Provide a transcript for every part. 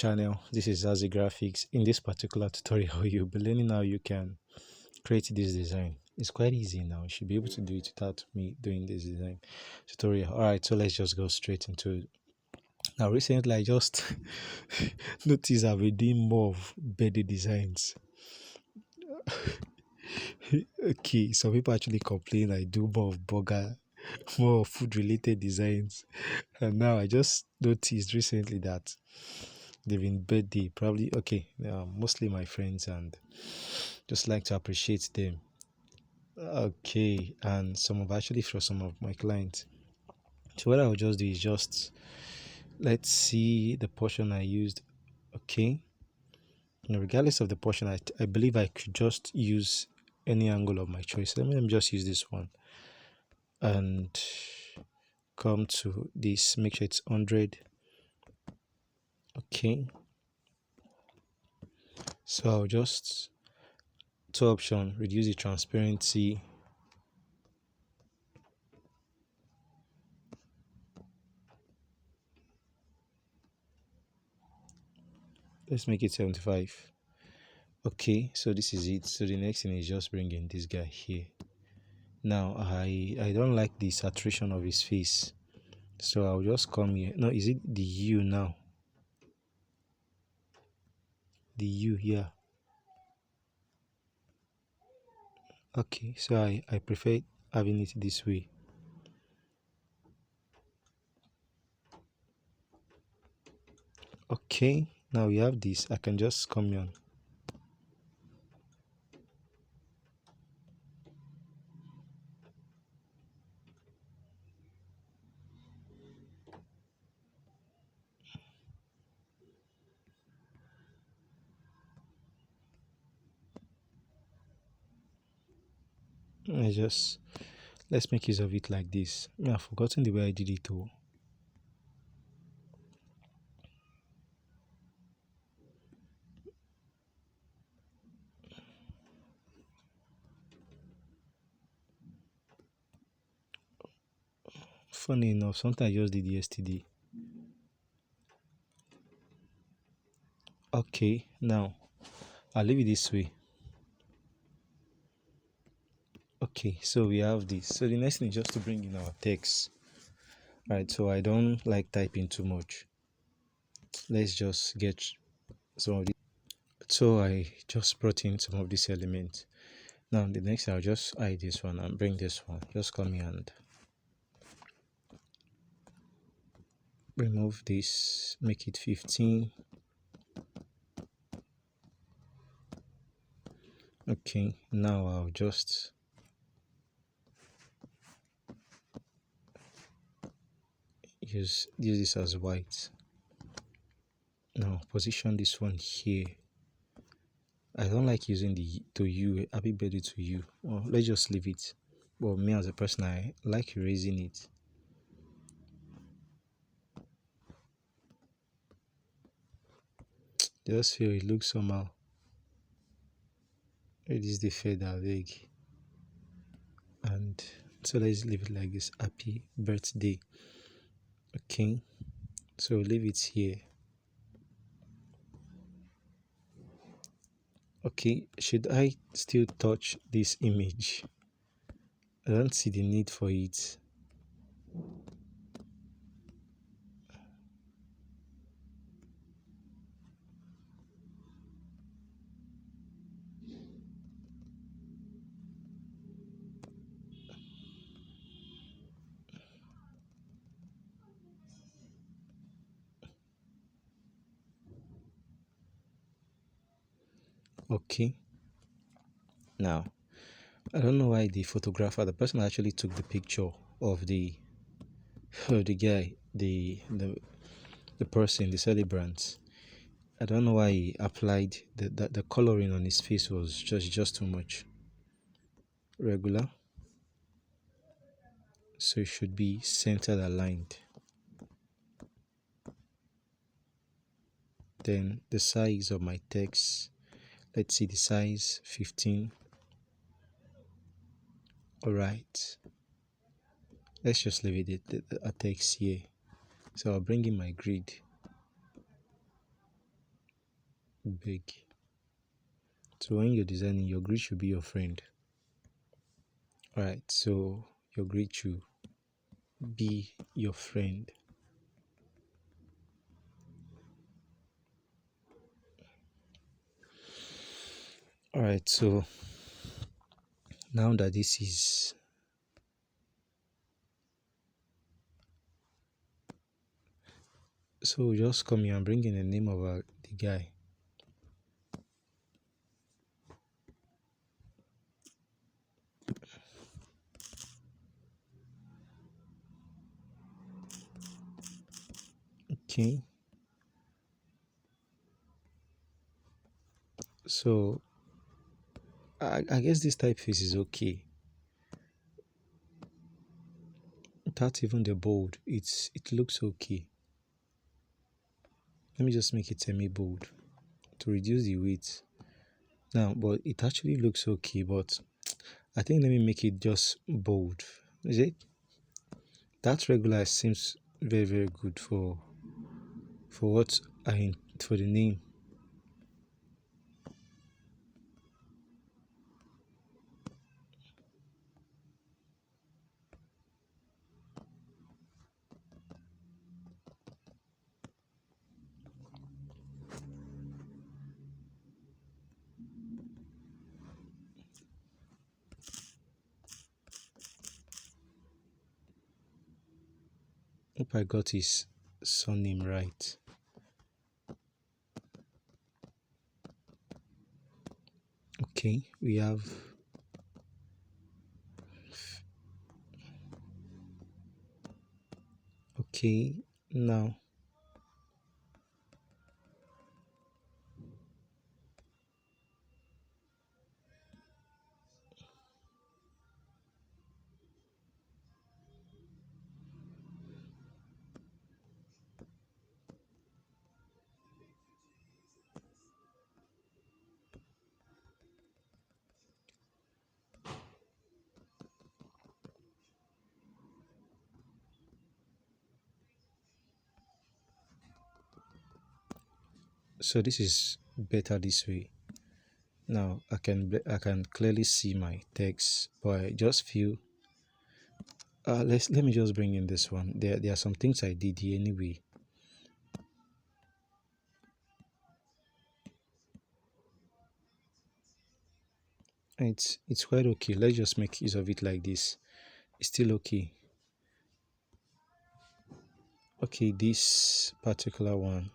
channel. This is Xerxes Graphics. In this particular tutorial, you'll be learning how you can create this design. It's quite easy now. You should be able to do it without me doing this design tutorial. Alright, so let's just go straight into it. Now recently I just noticed I've been doing more of birthday designs. Okay, some people actually complain I do more of burger, more of food related designs. And now I just noticed recently that they've been birthday, probably okay, mostly my friends, and just like to appreciate them. Okay, and some of actually for some of my clients. So what I'll just do is just let's see the portion I used. Okay, now regardless of the portion, I believe I could just use any angle of my choice. Let me just use this one and come to this, make sure it's 100. Okay, so I'll just two option, reduce the transparency. Let's make it 75. Okay, so this is it. So the next thing is just bringing this guy here. Now I don't like the saturation of his face, so I'll just come here. No, is it the U now? The U here. Okay, so I prefer having it this way. Okay, now we have this. I can just come on. Let's make use of it like this. I've forgotten the way I did it though. Funny enough, sometimes I just did yesterday. Okay, now I'll leave it this way. Okay, so we have this. So the next thing is just to bring in our text. Right, so I don't like typing too much. Let's just get some of this. So I just brought in some of these elements. Now the next I'll just hide this one and bring this one. Just come here and remove this, make it 15. Okay, now I'll just use this as white. Now position this one here. I don't like using the to you, happy birthday to you. Well, let's just leave it. Well, me as a person, I like erasing it. Just feel it looks somehow. It is the feather leg. And so let's leave it like this. Happy birthday. Okay, so leave it here. Okay, should I still touch this image? I don't see the need for it. Okay, now I don't know why the photographer, the person that actually took the picture of the guy, the person, the celebrant. I don't know why he applied the coloring on his face was just too much. Regular, so it should be centered aligned. Then the size of my text, let's see the size 15. All right, let's just leave it at text here. So I'll bring in my grid. big. So when you're designing, your grid should be your friend. Alright, so your grid should be your friend. Alright, so now that this is so just come here and bring in the name of the guy. Okay. So I guess this typeface is okay. Without even the bold, it looks okay. Let me just make it semi-bold to reduce the weight. Now, but it actually looks okay, but I think let me make it just bold. Is it? That regular seems very, very good for what for the name. Hope I got his surname right. Okay, we have okay now. So this is better this way. Now I can clearly see my text, but I just feel let me just bring in this one. There are some things I did here anyway. It's quite okay. Let's just make use of it like this. It's still okay. Okay, this particular one.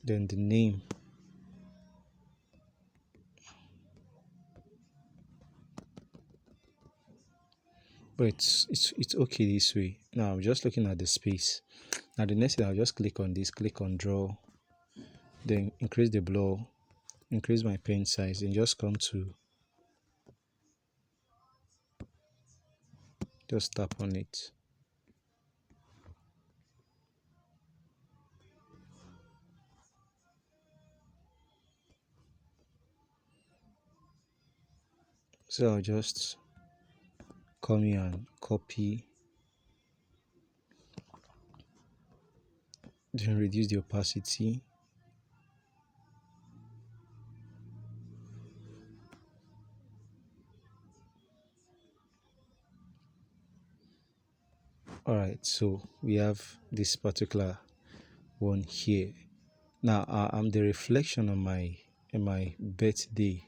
Then the name. But it's okay this way. Now I'm just looking at the space. Now the next thing, I'll just click on this, click on draw, then increase the blur, increase my pen size, and just come to just tap on it. So I'll just come here and copy, then reduce the opacity. Alright, so we have this particular one here. Now I'm the reflection on my birthday.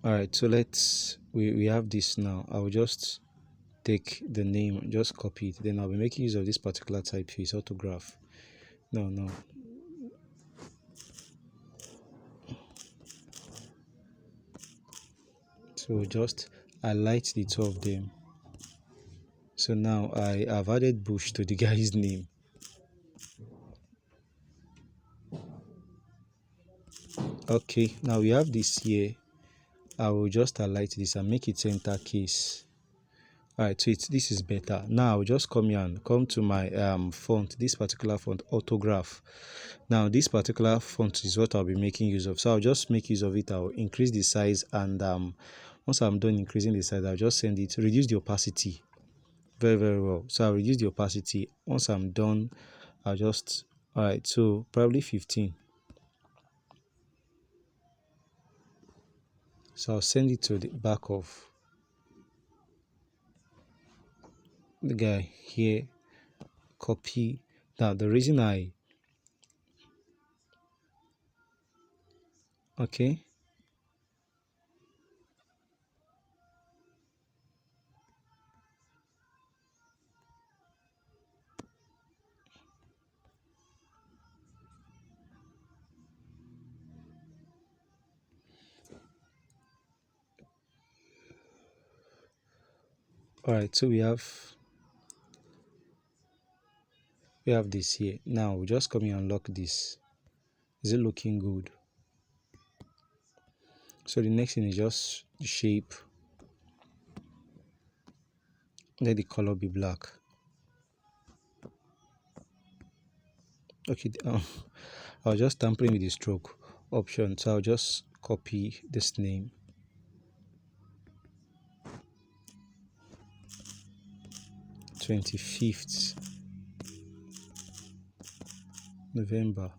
Alright, so we have this now. I will just take the name, just copy it, then I'll be making use of this particular typeface autograph. No. So just highlight the two of them. So now I have added Bush to the guy's name. Okay, now we have this here. I will just highlight this and make it center case. Alright, so this is better. Now I'll just come here and come to my font, this particular font, autograph. Now this particular font is what I'll be making use of. So I'll just make use of it. I'll increase the size, and once I'm done increasing the size, I'll just send it, reduce the opacity. very very well. So I'll reduce the opacity. Once I'm done, I'll just, all right, so probably 15. So I'll send it to the back of the guy here, copy. Now the reason I, okay, all right, so we have this here. Now we just come here and lock this. Is it looking good? So the next thing is just the shape. Let the color be black. Okay, I'll just tampering with the stroke option. So I'll just copy this name. 25th November.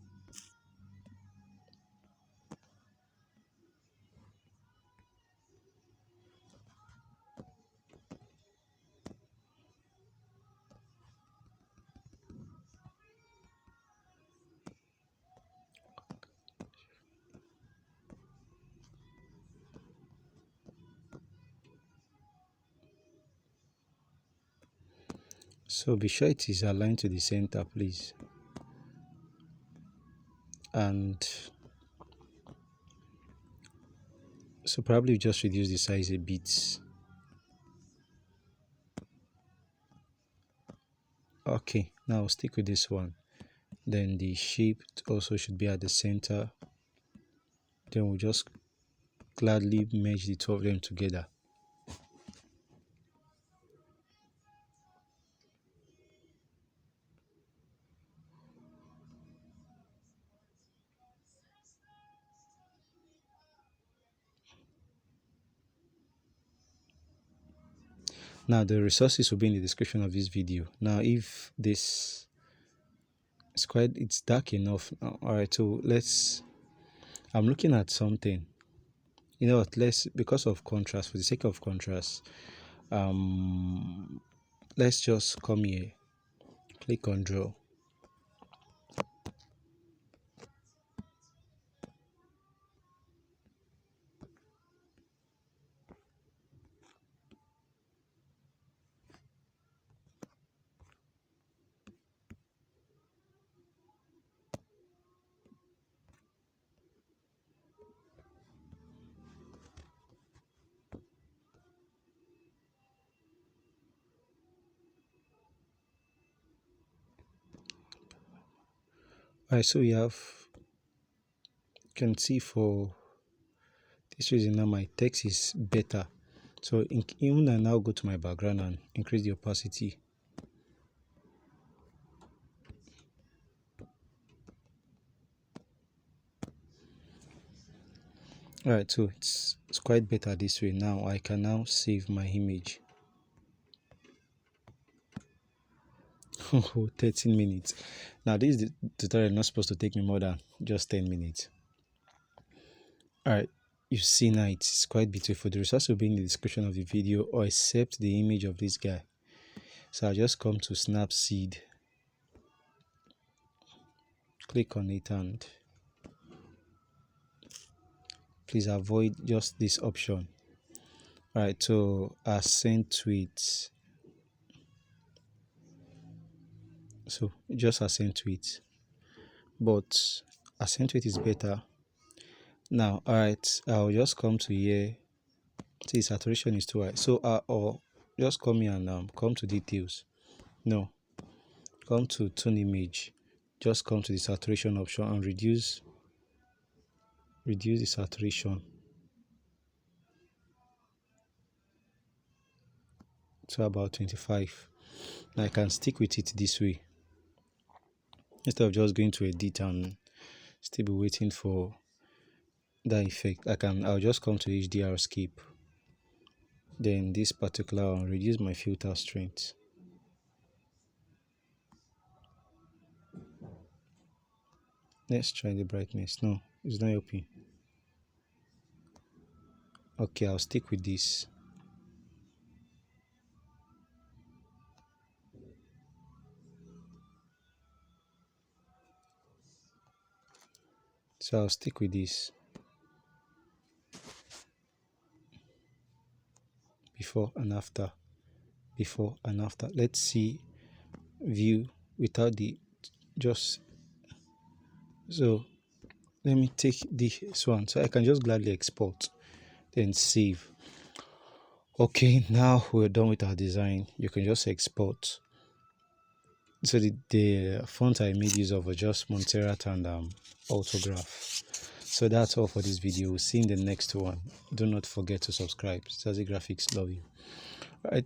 So be sure it is aligned to the center, please. And so probably just reduce the size a bit. Okay, now stick with this one. Then the shape also should be at the center. Then we'll just gladly merge the two of them together. Now the resources will be in the description of this video. Now if this is it's dark enough now. All right, so I'm looking at something. You know what, because of contrast, for the sake of contrast, let's just come here, click on draw. All right, so we have, you can see for this reason now my text is better. So even I now go to my background and increase the opacity. All right, so it's quite better this way. Now I can now save my image. Oh, 13 minutes. Now this is the tutorial not supposed to take me more than just 10 minutes. All right, you see now it's quite beautiful. The results will be in the description of the video, or except the image of this guy. So I'll just come to Snapseed, click on it, and please avoid just this option. All right, so accentuate. So just accentuate, but accentuate is better. Now, all right, I'll just come to here. See, saturation is too high. So or just come here and come to details. No, come to tone image. Just come to the saturation option and reduce the saturation to about 25. Now I can stick with it this way instead of just going to edit and still be waiting for that effect. I'll just come to HDR skip, then this particular one, reduce my filter strength. Let's try the brightness. No, it's not helping. Okay, I'll stick with this. So I'll stick with this. Before and after. Before and after. Let's see view without the just. So let me take this one so I can just gladly export, then save. Okay, now we're done with our design. You can just export. So the font I made use of was just Montserrat and Autograph. So that's all for this video. We'll see you in the next one. Do not forget to subscribe. Xerxes Graphics love you. All right.